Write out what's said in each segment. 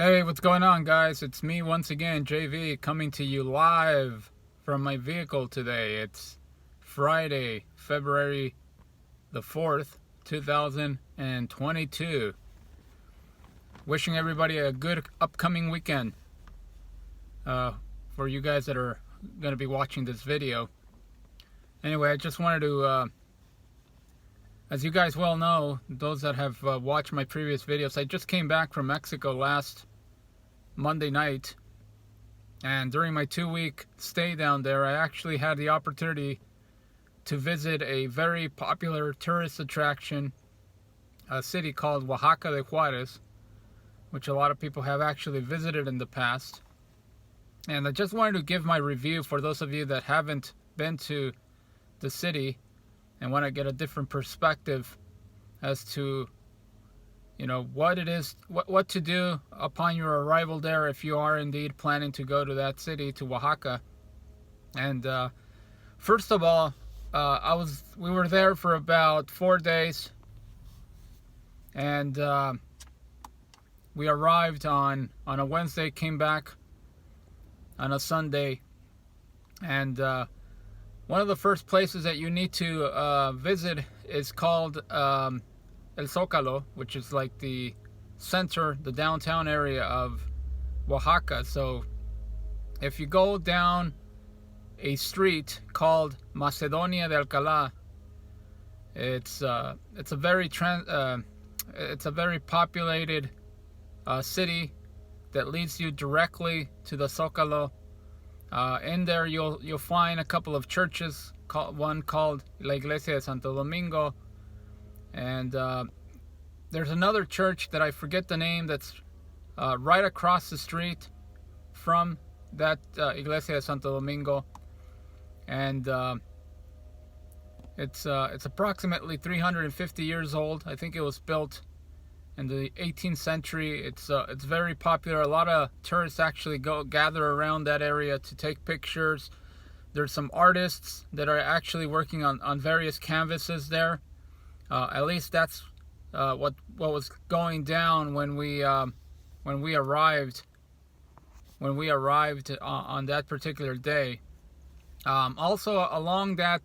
Hey, what's going on, guys? It's me once again, JV, coming to you live from my vehicle today. It's Friday, February the 4th, 2022. Wishing everybody a good upcoming weekend for you guys that are going to be watching this video. Anyway, I just wanted to, as you guys well know, those that have watched my previous videos, I just came back from Mexico last Monday night, and during my 2-week stay down there, I actually had the opportunity to visit a very popular tourist attraction, a city called Oaxaca de Juárez, which a lot of people have actually visited in the past. And I just wanted to give my review for those of you that haven't been to the city and want to get a different perspective as to, you know, what it is, what to do upon your arrival there if you are indeed planning to go to that city, to Oaxaca. And first of all, we were there for about 4 days, and we arrived on a Wednesday, came back on a Sunday, and one of the first places that you need to visit is called El Zócalo, which is like the center, the downtown area of Oaxaca. So if you go down a street called Macedonia de Alcalá, it's a very populated city that leads you directly to the Zócalo. In there you'll find a couple of churches, one called La Iglesia de Santo Domingo, and there's another church that I forget the name that's right across the street from that Iglesia de Santo Domingo, and it's approximately 350 years old. I think it was built in the 18th century. It's very popular. A lot of tourists actually gather around that area to take pictures. There's some artists that are actually working on various canvases there. At least that's what was going down when we arrived on that particular day. Also, along that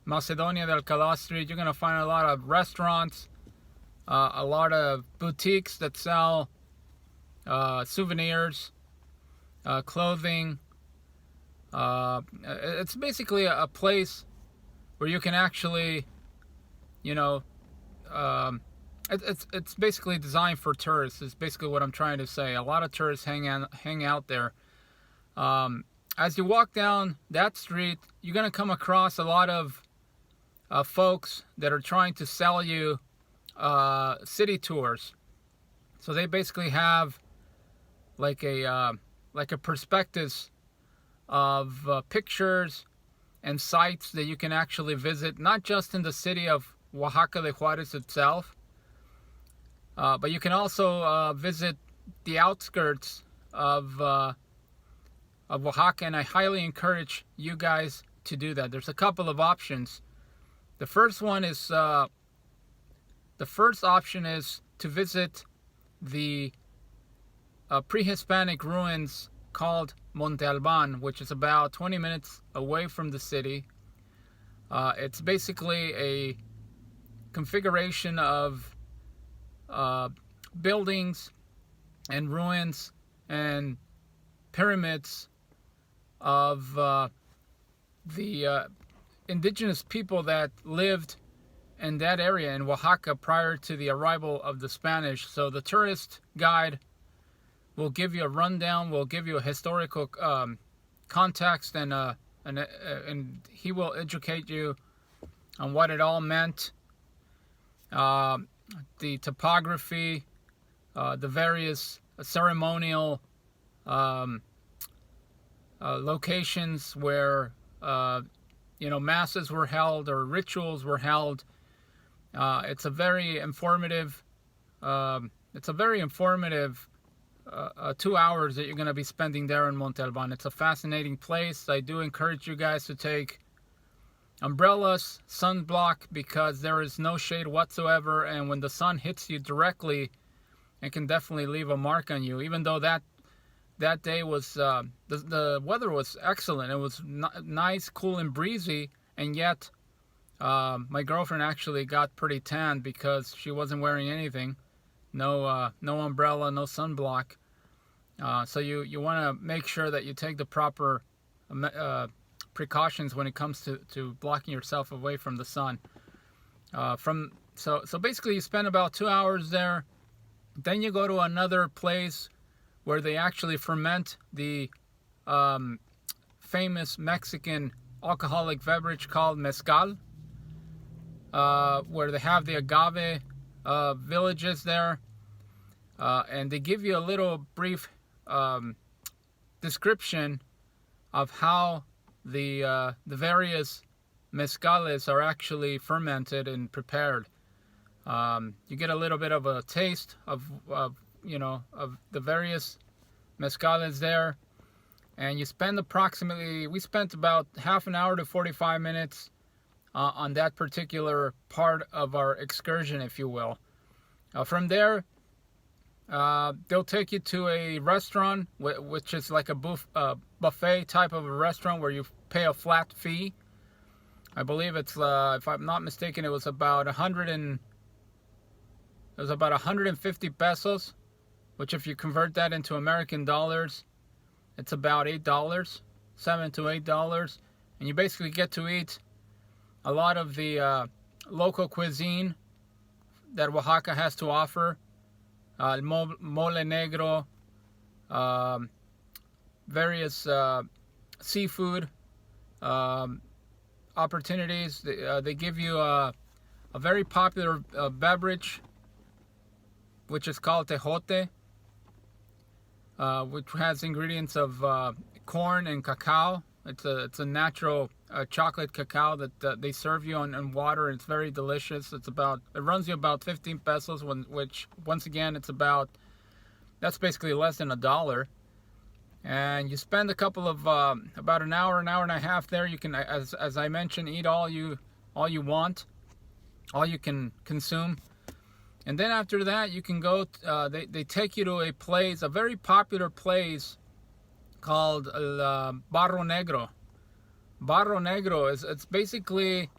Macedonia de Alcalá street, you're gonna find a lot of restaurants, a lot of boutiques that sell souvenirs, clothing. It's basically a place where you can actually, you know, it's basically designed for tourists. Is basically what I'm trying to say. A lot of tourists hang out there. As you walk down that street, you're gonna come across a lot of folks that are trying to sell you city tours. So they basically have like a prospectus of pictures and sites that you can actually visit, not just in the city of Oaxaca de Juárez itself, but you can also visit the outskirts of Oaxaca, and I highly encourage you guys to do that. There's a couple of options. The first option is to visit the pre-Hispanic ruins called Monte Albán, which is about 20 minutes away from the city. It's basically a configuration of buildings and ruins and pyramids of the indigenous people that lived in that area in Oaxaca prior to the arrival of the Spanish. So the tourist guide will give you a rundown, will give you a historical context, and he will educate you on what it all meant, the topography, the various ceremonial locations where masses were held or rituals were held. It's a very informative 2 hours that you're going to be spending there in Monte Albán. It's a fascinating place. I do encourage you guys to take umbrellas, sunblock, because there is no shade whatsoever, and when the sun hits you directly it can definitely leave a mark on you. Even though that day was the weather was excellent. It was nice, cool, and breezy, and yet my girlfriend actually got pretty tanned because she wasn't wearing anything. No umbrella, no sunblock. So you want to make sure that you take the proper precautions when it comes to blocking yourself away from the sun. So basically you spend about 2 hours there. Then you go to another place where they actually ferment the famous Mexican alcoholic beverage called mezcal, where they have the Agave Villages there, and they give you a little brief description of how the various mezcales are actually fermented and prepared. You get a little bit of a taste of the various mezcales there, and you spend we spent about half an hour to 45 minutes on that particular part of our excursion, if you will. From there, they'll take you to a restaurant, which is like a buffet type of a restaurant where you pay a flat fee. I believe it's, if I'm not mistaken, it was about 150 pesos, which if you convert that into American dollars, it's about $8, $7 to $8, and you basically get to eat a lot of the local cuisine that Oaxaca has to offer. Mole negro, various seafood opportunities. They give you a very popular beverage, which is called tejote, which has ingredients of corn and cacao. It's a natural chocolate cacao that they serve you on water. It's very delicious. It runs you about 15 pesos, which once again that's basically less than $1. And you spend about an hour and a half there. You can, as I mentioned, eat all you want, all you can consume. And then after that, you can go, they take you to a very popular place called Barro Negro. Barro Negro it's basically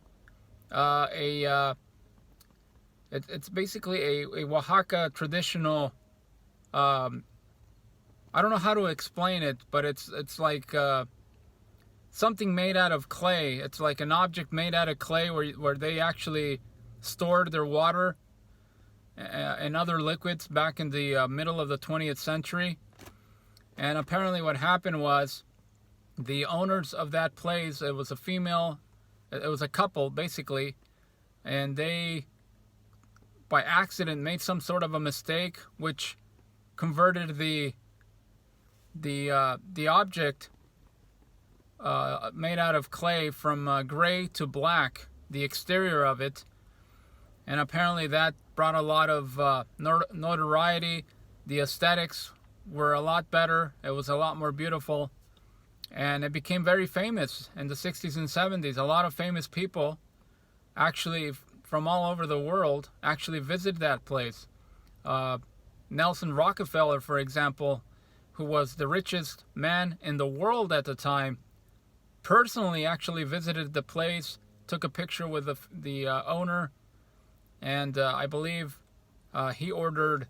it's basically a Oaxaca traditional, I don't know how to explain it, but it's like something made out of clay. It's like an object made out of clay where they actually stored their water and other liquids back in the middle of the 20th century. And apparently what happened was the owners of that place, it was a couple basically, and they by accident made some sort of a mistake which converted the object made out of clay from gray to black, the exterior of it. And apparently that brought a lot of notoriety. The aesthetics were a lot better. It was a lot more beautiful. And it became very famous in the 60s and 70s. A lot of famous people, actually from all over the world, actually visited that place. Nelson Rockefeller, for example, who was the richest man in the world at the time, personally actually visited the place, took a picture with the owner, and I believe he ordered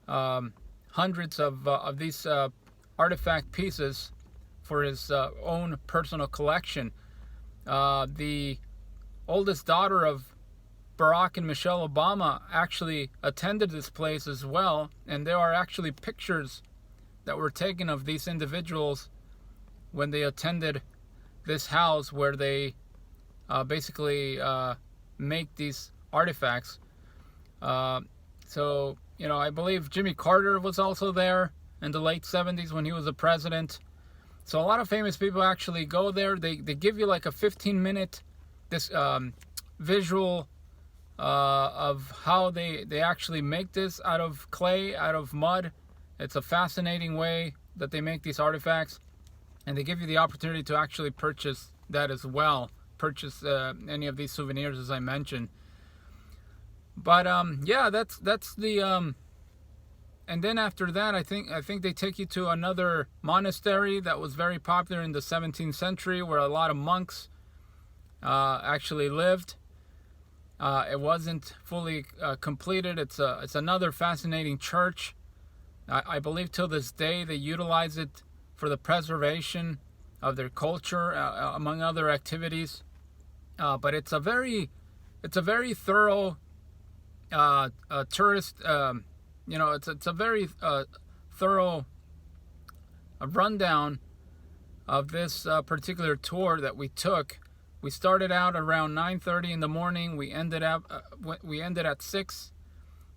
hundreds of these artifact pieces for his own personal collection. The oldest daughter of Barack and Michelle Obama actually attended this place as well, and there are actually pictures that were taken of these individuals when they attended this house where they basically make these artifacts. So, I believe Jimmy Carter was also there in the late 70s when he was the president. So a lot of famous people actually go there. They give you like a 15-minute visual of how they actually make this out of clay, out of mud. It's a fascinating way that they make these artifacts, and they give you the opportunity to actually purchase that as well. Purchase any of these souvenirs, as I mentioned. But yeah, that's the and then after that, I think they take you to another monastery that was very popular in the 17th century, where a lot of monks actually lived. It wasn't fully completed. It's another fascinating church. I believe till this day they utilize it for the preservation of their culture, among other activities. But it's a very thorough tourist. It's a very thorough rundown of this particular tour that we took. We started out around 9:30 in the morning. We ended at 6,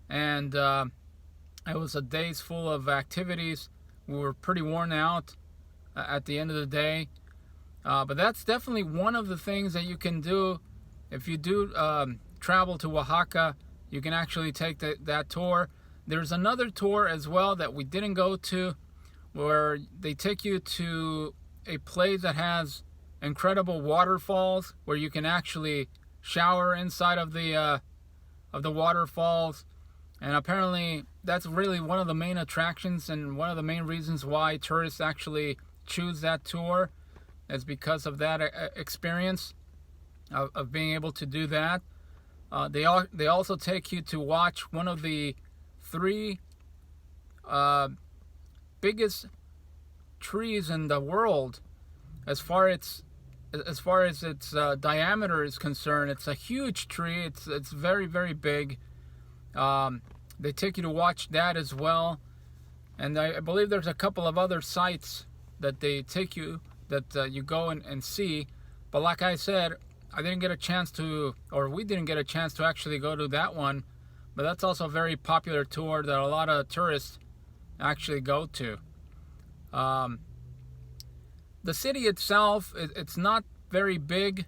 and it was a day full of activities. We were pretty worn out at the end of the day, but that's definitely one of the things that you can do if you do travel to Oaxaca. You can actually take that tour. There's another tour as well that we didn't go to, where they take you to a place that has incredible waterfalls, where you can actually shower inside of the waterfalls. And apparently that's really one of the main attractions and one of the main reasons why tourists actually choose that tour, is because of that experience of being able to do that. They also take you to watch one of the 3 biggest trees in the world as far as its diameter is concerned. It's a huge tree. It's very, very big. They take you to watch that as well, and I believe there's a couple of other sites that they take you that you go and see. But like I said, we didn't get a chance to actually go to that one. But that's also a very popular tour that a lot of tourists actually go to. The city itself, it's not very big.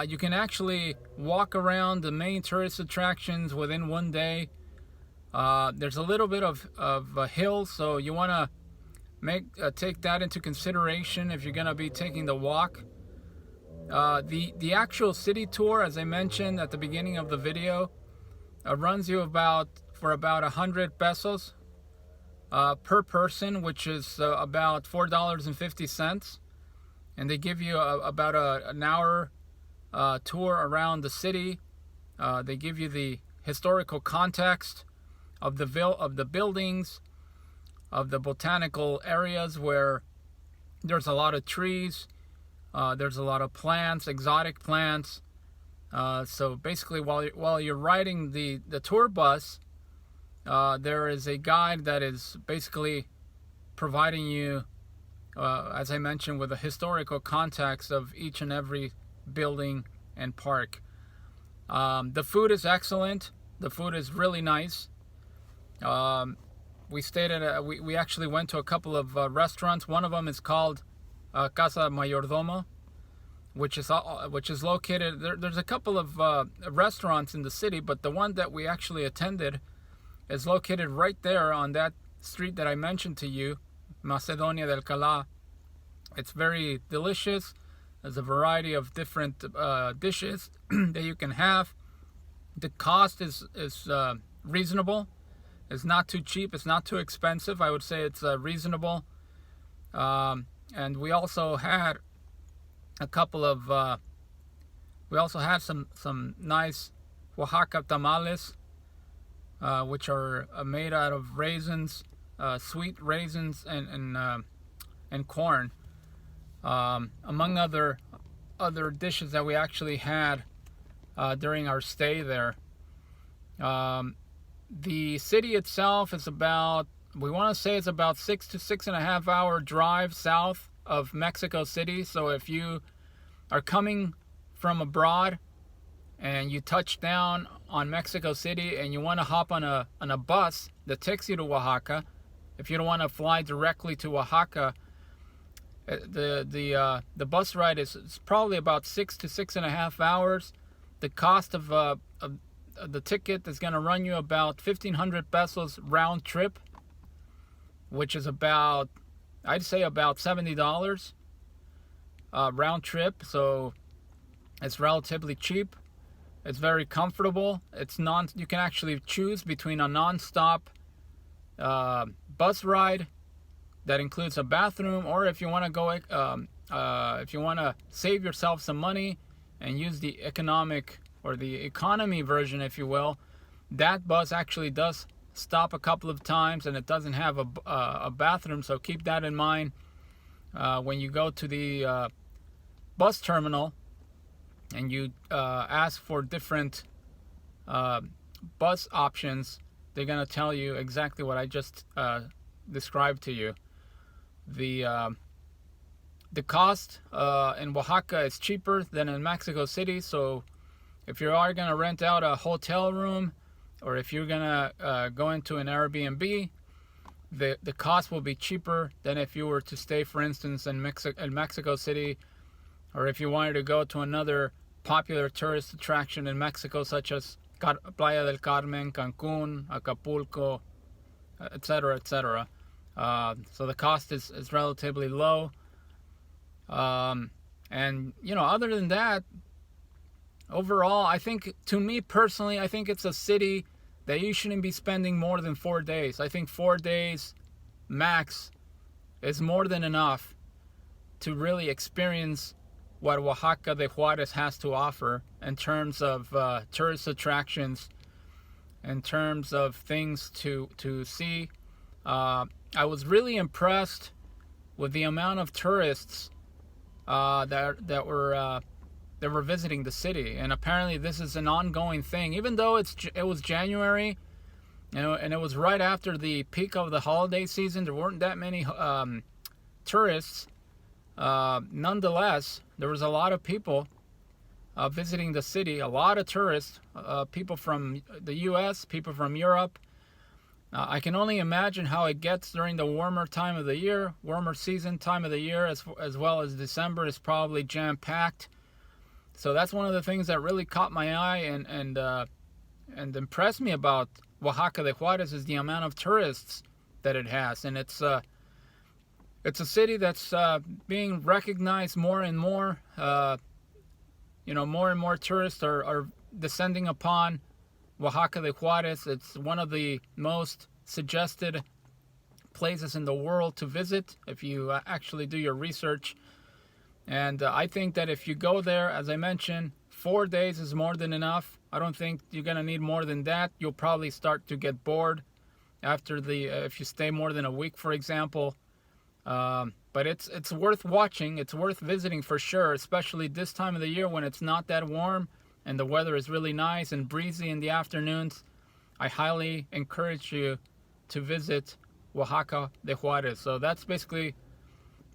You can actually walk around the main tourist attractions within one day. There's a little bit of a hill, so you want to take that into consideration if you're going to be taking the walk. The actual city tour, as I mentioned at the beginning of the video, runs you for about 100 pesos per person, which is about $4.50, and they give you about an hour tour around the city. They give you the historical context of the buildings, of the botanical areas where there's a lot of trees, there's a lot of plants, exotic plants. So basically, while you're riding the tour bus, there is a guide that is basically providing you, as I mentioned, with a historical context of each and every building and park. The food is excellent. The food is really nice. We stayed at we actually went to a couple of restaurants. One of them is called Casa Mayordomo, which is located. There's a couple of restaurants in the city, but the one that we actually attended is located right there on that street that I mentioned to you, Macedonia del Cala. It's very delicious. There's a variety of different dishes that you can have. The cost is reasonable. It's not too cheap. It's not too expensive. I would say it's reasonable. And we also had a couple of. We also had some nice Oaxaca tamales, which are made out of raisins, sweet raisins, and corn, among other dishes that we actually had during our stay there. The city itself is about, we want to say it's about 6 to 6.5 hour drive south of Mexico City. So if you are coming from abroad and you touch down on Mexico City and you want to hop on a bus that takes you to Oaxaca, if you don't want to fly directly to Oaxaca, the bus ride is probably about 6 to 6.5 hours. The cost of the ticket is going to run you about 1,500 pesos round trip, which is about, I'd say about $70 round trip. So it's relatively cheap. It's very comfortable. You can actually choose between a non-stop bus ride that includes a bathroom, or if you want to go, if you want to save yourself some money and use the economic or the economy version, if you will, that bus actually does stop a couple of times, and it doesn't have a bathroom, so keep that in mind when you go to the bus terminal and you ask for different bus options. They're going to tell you exactly what I just described to you. The cost in Oaxaca is cheaper than in Mexico City, so if you are going to rent out a hotel room, or if you're going to go into an Airbnb, the cost will be cheaper than if you were to stay, for instance, in Mexico City, or if you wanted to go to another popular tourist attraction in Mexico, such as Playa del Carmen, Cancun, Acapulco, etc., etc. So the cost is relatively low. And, other than that, overall, I think, to me personally, I think it's a city that you shouldn't be spending more than 4 days. I think 4 days max is more than enough to really experience what Oaxaca de Juárez has to offer in terms of tourist attractions, in terms of things to see. I was really impressed with the amount of tourists that were visiting the city, and apparently this is an ongoing thing. Even though it was January, and it was right after the peak of the holiday season, there weren't that many tourists. Nonetheless, there was a lot of people visiting the city, a lot of tourists, people from the U.S., people from Europe. I can only imagine how it gets during the warmer time of the year, warmer season time of the year, as well as December is probably jam-packed. So that's one of the things that really caught my eye and impressed me about Oaxaca de Juárez is the amount of tourists that it has, and it's a city that's being recognized more and more. More and more tourists are descending upon Oaxaca de Juárez. It's one of the most suggested places in the world to visit if you actually do your research. And I think that if you go there, as I mentioned, 4 days is more than enough. I don't think you're going to need more than that. You'll probably start to get bored after if you stay more than a week, for example. But it's worth watching. It's worth visiting for sure, especially this time of the year when it's not that warm and the weather is really nice and breezy in the afternoons. I highly encourage you to visit Oaxaca de Juárez. So that's basically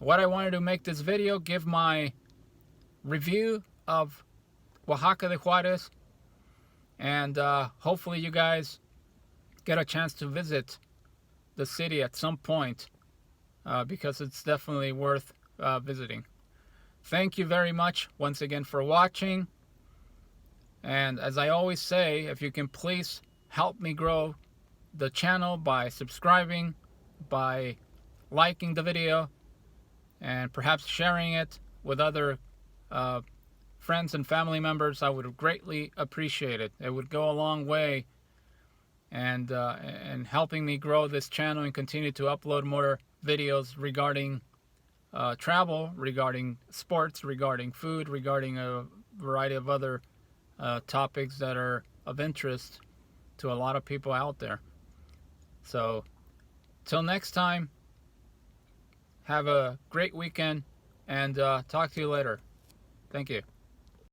what I wanted to make this video, give my review of Oaxaca de Juárez, and hopefully you guys get a chance to visit the city at some point, because it's definitely worth visiting. Thank you very much once again for watching, and as I always say, if you can please help me grow the channel by subscribing, by liking the video, and perhaps sharing it with other friends and family members, I would greatly appreciate it. It would go a long way and helping me grow this channel and continue to upload more videos regarding travel, regarding sports, regarding food, regarding a variety of other topics that are of interest to a lot of people out there. So, till next time, have a great weekend, and talk to you later. Thank you.